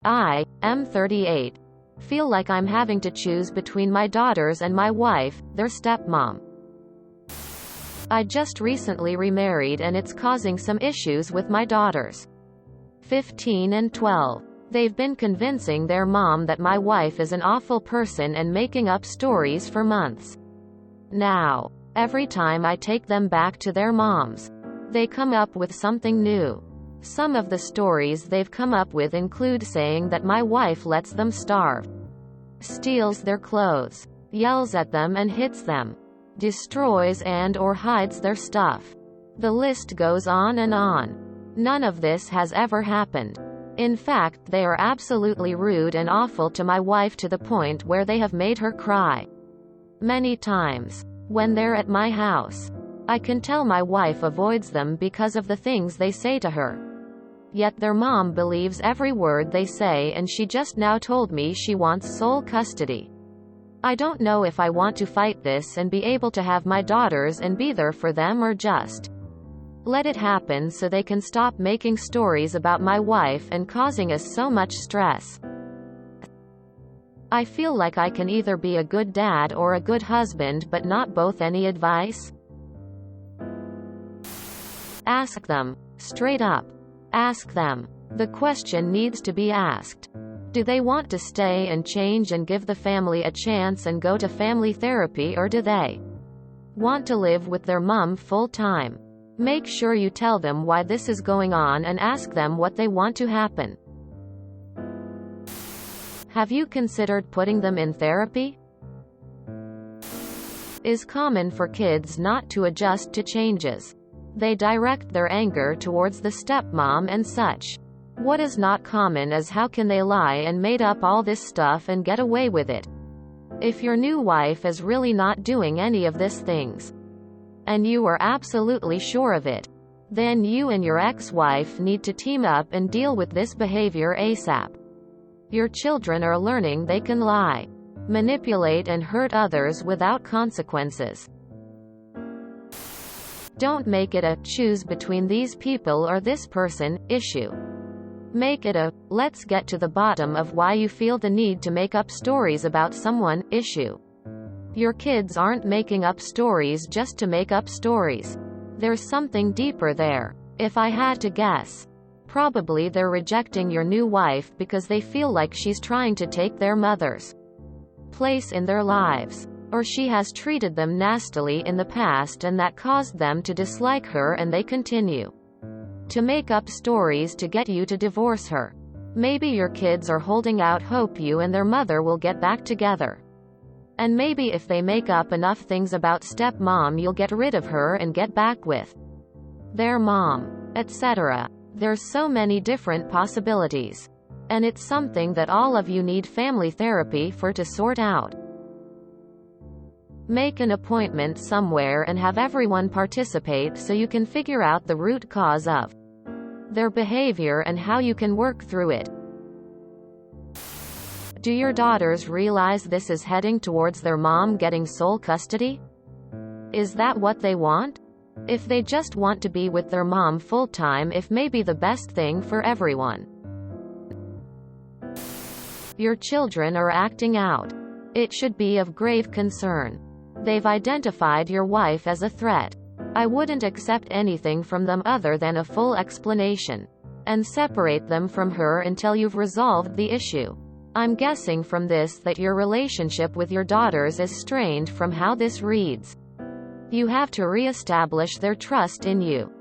I, M38, feel like I'm having to choose between my daughters and my wife, their stepmom. I just recently remarried and it's causing some issues with my daughters, 15 and 12. They've been convincing their mom that my wife is an awful person and making up stories for months. Now, every time I take them back to their moms, they come up with something new. Some of the stories they've come up with include saying that my wife lets them starve, steals their clothes, yells at them and hits them, destroys and/or hides their stuff. The list goes on and on. None of this has ever happened. In fact, they are absolutely rude and awful to my wife to the point where they have made her cry many times when they're at my house. I can tell my wife avoids them because of the things they say to her. Yet their mom believes every word they say, and she just now told me she wants sole custody. I don't know if I want to fight this and be able to have my daughters and be there for them, or just let it happen so they can stop making stories about my wife and causing us so much stress. I feel like I can either be a good dad or a good husband, but not both. Any advice? Ask them. Straight up. Ask them. The question needs to be asked. Do they want to stay and change and give the family a chance and go to family therapy, or do they want to live with their mom full time? Make sure you tell them why this is going on and ask them what they want to happen. Have you considered putting them in therapy? Is common for kids not to adjust to changes. They direct their anger towards the stepmom and such. What is not common is how can they lie and made up all this stuff and get away with it. If your new wife is really not doing any of these things, and you are absolutely sure of it, then you and your ex-wife need to team up and deal with this behavior ASAP. Your children are learning they can lie, manipulate and hurt others without consequences. Don't make it a choose between these people or this person issue. Make it a let's get to the bottom of why you feel the need to make up stories about someone issue. Your kids aren't making up stories just to make up stories. There's something deeper there. If I had to guess, probably they're rejecting your new wife because they feel like she's trying to take their mother's place in their lives, or she has treated them nastily in the past and that caused them to dislike her, and they continue to make up stories to get you to divorce her. Maybe your kids are holding out hope you and their mother will get back together. And maybe if they make up enough things about stepmom, you'll get rid of her and get back with their mom, etc. There's so many different possibilities. And it's something that all of you need family therapy for to sort out. Make an appointment somewhere and have everyone participate so you can figure out the root cause of their behavior and how you can work through it. Do your daughters realize this is heading towards their mom getting sole custody? Is that what they want? If they just want to be with their mom full time, it may be the best thing for everyone. Your children are acting out. It should be of grave concern. They've identified your wife as a threat. I wouldn't accept anything from them other than a full explanation, and separate them from her until you've resolved the issue. I'm guessing from this that your relationship with your daughters is strained from how this reads. You have to re-establish their trust in you.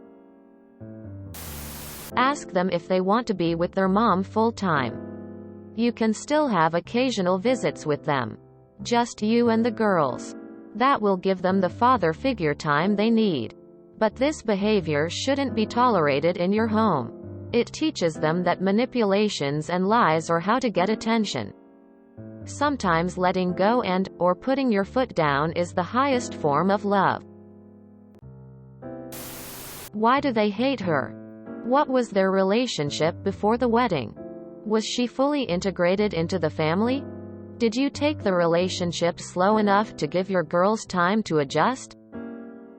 Ask them if they want to be with their mom full time. You can still have occasional visits with them, just you and the girls. That will give them the father figure time they need. But this behavior shouldn't be tolerated in your home. It teaches them that manipulations and lies are how to get attention. Sometimes letting go and/or putting your foot down is the highest form of love. Why do they hate her? What was their relationship before the wedding? Was she fully integrated into the family? Did you take the relationship slow enough to give your girls time to adjust?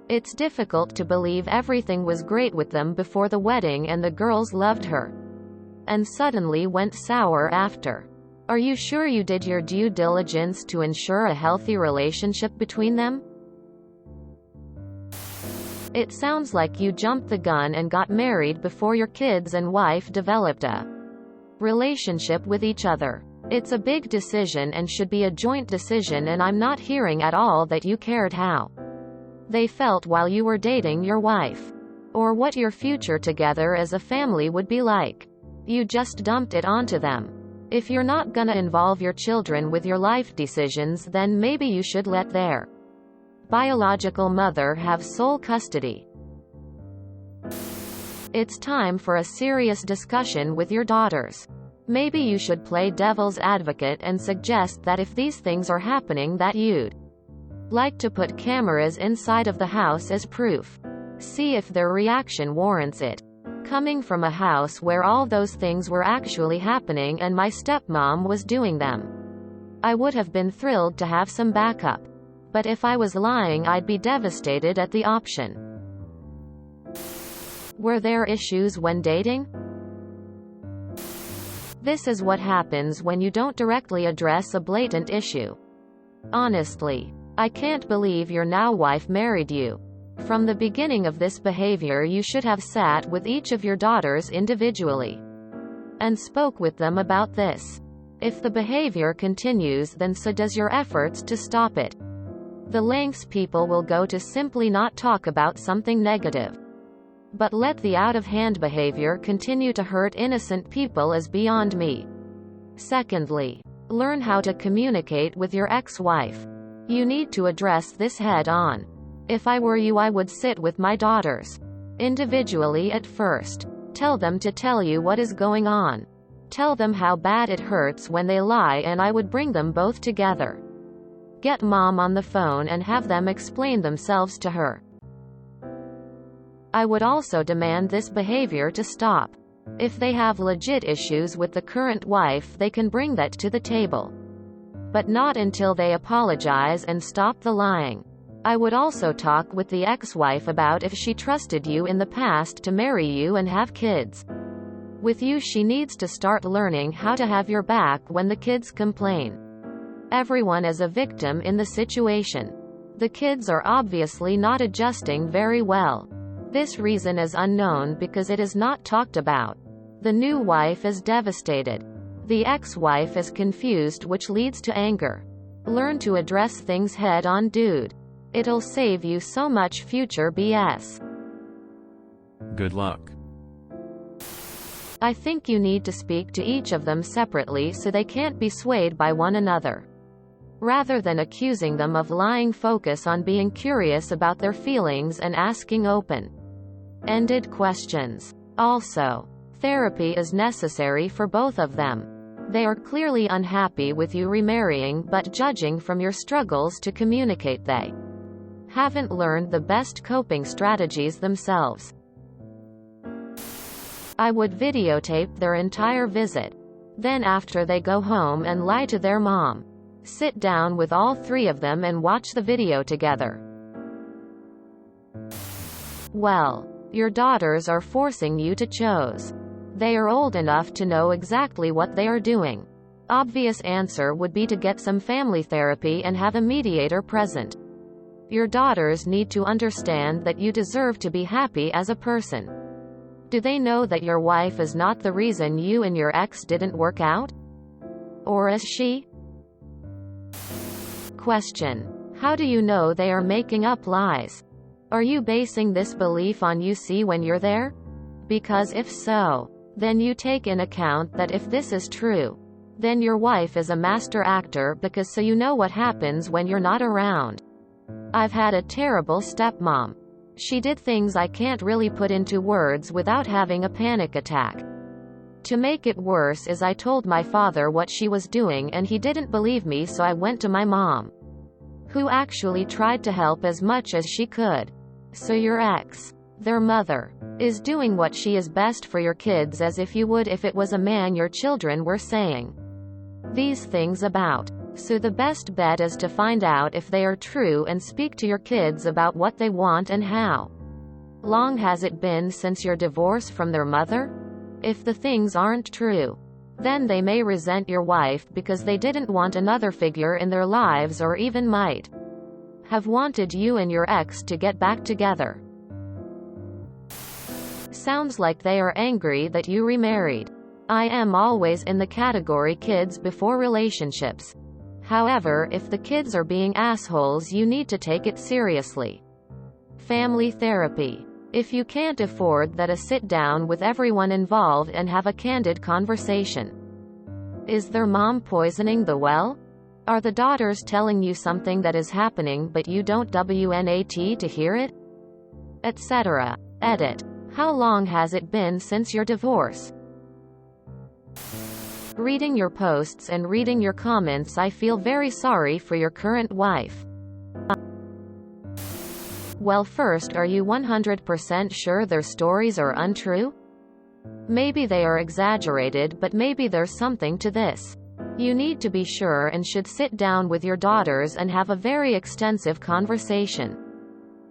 It's difficult to believe everything was great with them before the wedding and the girls loved her. and suddenly went sour after. Are you sure you did your due diligence to ensure a healthy relationship between them? It sounds like you jumped the gun and got married before your kids and wife developed a relationship with each other. It's a big decision and should be a joint decision, and I'm not hearing at all that you cared how they felt while you were dating your wife, or what your future together as a family would be like. You just dumped it onto them. If you're not gonna involve your children with your life decisions, then maybe you should let their biological mother have sole custody. It's time for a serious discussion with your daughters. Maybe you should play devil's advocate and suggest that if these things are happening, that you'd like to put cameras inside of the house as proof. See if their reaction warrants it. Coming from a house where all those things were actually happening and my stepmom was doing them, I would have been thrilled to have some backup. But if I was lying, I'd be devastated at the option. Were there issues when dating? This is what happens when you don't directly address a blatant issue. Honestly, I can't believe your now wife married you. From the beginning of this behavior, you should have sat with each of your daughters individually and spoke with them about this. If the behavior continues, then so does your efforts to stop it. The lengths people will go to simply not talk about something negative. But let the out-of-hand behavior continue to hurt innocent people is beyond me. Secondly, learn how to communicate with your ex-wife. You need to address this head-on. If I were you, I would sit with my daughters individually at first. Tell them to tell you what is going on. Tell them how bad it hurts when they lie, and I would bring them both together. Get mom on the phone and have them explain themselves to her. I would also demand this behavior to stop. If they have legit issues with the current wife, they can bring that to the table. But not until they apologize and stop the lying. I would also talk with the ex-wife about if she trusted you in the past to marry you and have kids with you. She needs to start learning how to have your back when the kids complain. Everyone is a victim in the situation. The kids are obviously not adjusting very well. This reason is unknown because it is not talked about. The new wife is devastated. The ex-wife is confused, which leads to anger. Learn to address things head-on, dude. It'll save you so much future BS. Good luck. I think you need to speak to each of them separately so they can't be swayed by one another. Rather than accusing them of lying, focus on being curious about their feelings and asking open-ended questions. Also, therapy is necessary for both of them. They are clearly unhappy with you remarrying, but judging from your struggles to communicate, they haven't learned the best coping strategies themselves. I would videotape their entire visit. Then after they go home and lie to their mom, sit down with all three of them and watch the video together. Well, your daughters are forcing you to choose. They are old enough to know exactly what they are doing. Obvious answer would be to get some family therapy and have a mediator present. Your daughters need to understand that you deserve to be happy as a person. Do they know that your wife is not the reason you and your ex didn't work out? Or is she? Question. How do you know they are making up lies? Are you basing this belief on you see when you're there? Because if so, then you take in account that if this is true, then your wife is a master actor, because so you know what happens when you're not around. I've had a terrible stepmom. She did things I can't really put into words without having a panic attack. To make it worse is I told my father what she was doing and he didn't believe me, so I went to my mom, who actually tried to help as much as she could. So your ex, their mother, is doing what she is best for your kids, as if you would if it was a man your children were saying these things about. So the best bet is to find out if they are true and speak to your kids about what they want and how long has it been since your divorce from their mother? If the things aren't true, then they may resent your wife because they didn't want another figure in their lives, or even might have wanted you and your ex to get back together. Sounds like they are angry that you remarried. I am always in the category kids before relationships. However, if the kids are being assholes, you need to take it seriously. Family therapy. If you can't afford that, a sit down with everyone involved and have a candid conversation. Is their mom poisoning the well? Are the daughters telling you something that is happening but you don't WNAT to hear it? Etc. Edit. How long has it been since your divorce? Reading your posts and reading your comments, I feel very sorry for your current wife. Well, first, are you 100% sure their stories are untrue? Maybe they are exaggerated, but maybe there's something to this. You need to be sure and should sit down with your daughters and have a very extensive conversation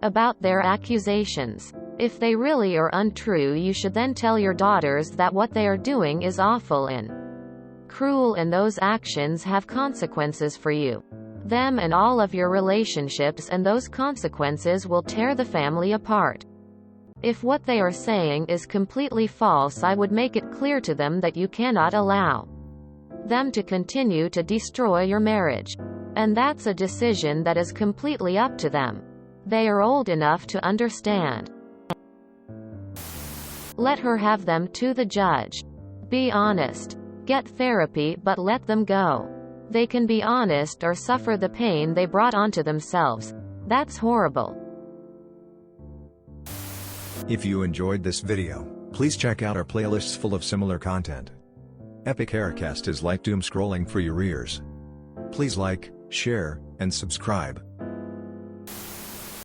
about their accusations. If they really are untrue, you should then tell your daughters that what they are doing is awful and cruel, and those actions have consequences for you, them, and all of your relationships, and those consequences will tear the family apart. If what they are saying is completely false, I would make it clear to them that you cannot allow them to continue to destroy your marriage. And that's a decision that is completely up to them. They are old enough to understand. Let her have them to the judge. Be honest. Get therapy, but let them go. They can be honest or suffer the pain they brought onto themselves. That's horrible. If you enjoyed this video, please check out our playlists full of similar content. Epic Haircast is like doom scrolling for your ears. Please like, share, and subscribe.